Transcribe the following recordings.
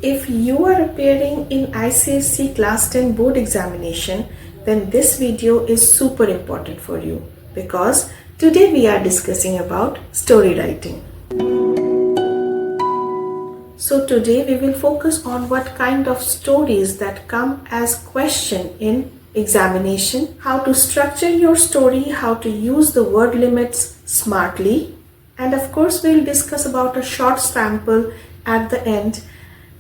If you are appearing in ICSE Class 10 board examination, then this video is super important for you because today we are discussing about story writing. So today we will focus on what kind of stories that come as question in examination, how to structure your story, how to use the word limits smartly, and of course we'll discuss about a short sample at the end.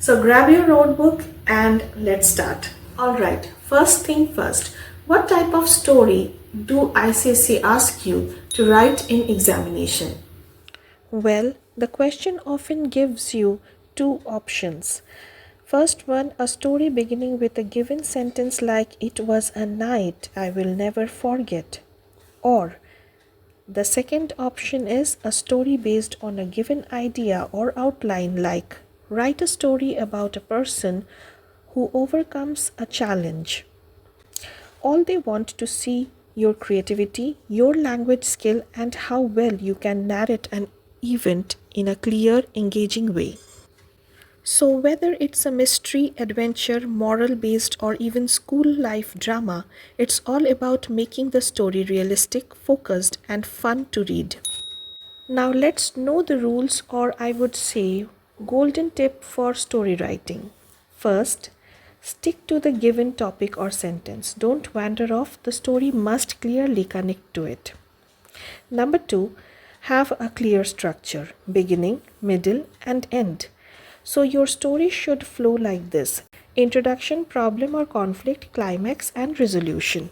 So grab your notebook and let's start. Alright, first thing first, what type of story do ICSE ask you to write in examination? Well, the question often gives you two options. First one, a story beginning with a given sentence like "It was a night I will never forget." Or the second option is a story based on a given idea or outline like write a story about a person who overcomes a challenge. All they want to see your creativity, your language skill, and how well you can narrate an event in a clear, engaging way. So whether it's a mystery, adventure, moral-based, or even school life drama, it's all about making the story realistic, focused, and fun to read. Now let's know the rules, or I would say golden tip for story writing. First, stick to the given topic or sentence. Don't wander off. The story must clearly connect to it. Number 2, have a clear structure, beginning, middle, and end. So your story should flow like this: introduction, problem or conflict, climax, and resolution.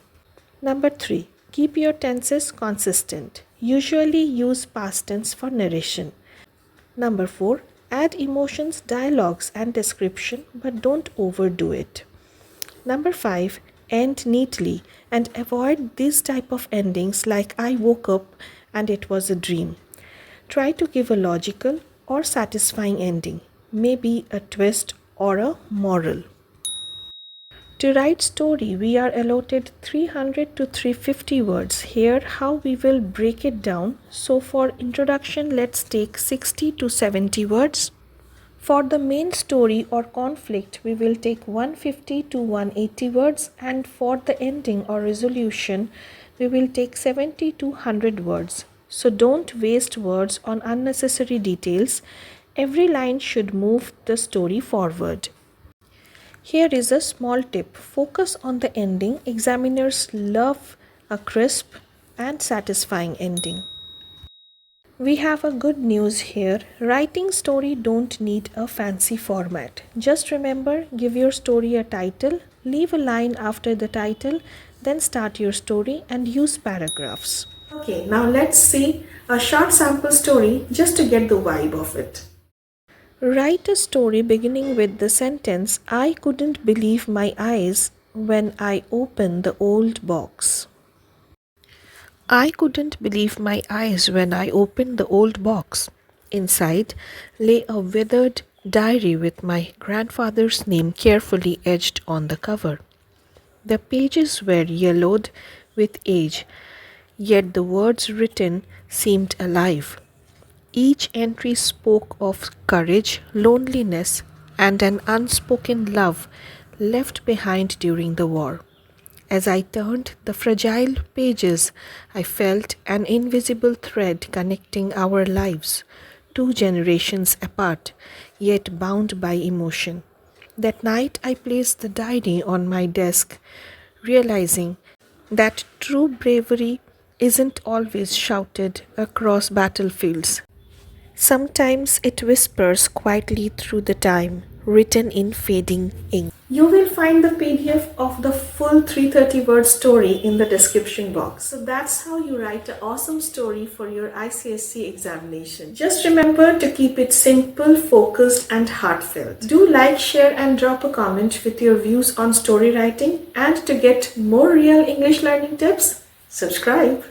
Number 3, keep your tenses consistent. Usually use past tense for narration. Number 4, add emotions, dialogues, and description, but don't overdo it. Number 5, end neatly and avoid these type of endings like "I woke up and it was a dream." Try to give a logical or satisfying ending, maybe a twist or a moral. To write story, we are allotted 300 to 350 words. Here how we will break it down. So for introduction, let's take 60 to 70 words. For the main story or conflict, we will take 150 to 180 words, and for the ending or resolution, we will take 70 to 100 words. So don't waste words on unnecessary details. Every line should move the story forward. Here is a small tip. Focus on the ending. Examiners love a crisp and satisfying ending. We have a good news here. Writing story don't need a fancy format. Just remember, give your story a title, leave a line after the title, then start your story and use paragraphs. Okay, now let's see a short sample story just to get the vibe of it. Write a story beginning with the sentence, "I couldn't believe my eyes when I opened the old box." I couldn't believe my eyes when I opened the old box. Inside lay a withered diary with my grandfather's name carefully etched on the cover. The pages were yellowed with age, yet the words written seemed alive. Each entry spoke of courage, loneliness, and an unspoken love left behind during the war. As I turned the fragile pages, I felt an invisible thread connecting our lives, 2 generations apart, yet bound by emotion. That night I placed the diary on my desk, realizing that true bravery isn't always shouted across battlefields. Sometimes it whispers quietly through the time, written in fading ink. You will find the PDF of the full 330 word story in the description box. So that's how you write an awesome story for your ICSE examination. Just remember to keep it simple, focused, and heartfelt. Do like, share, and drop a comment with your views on story writing. And to get more real English learning tips, subscribe.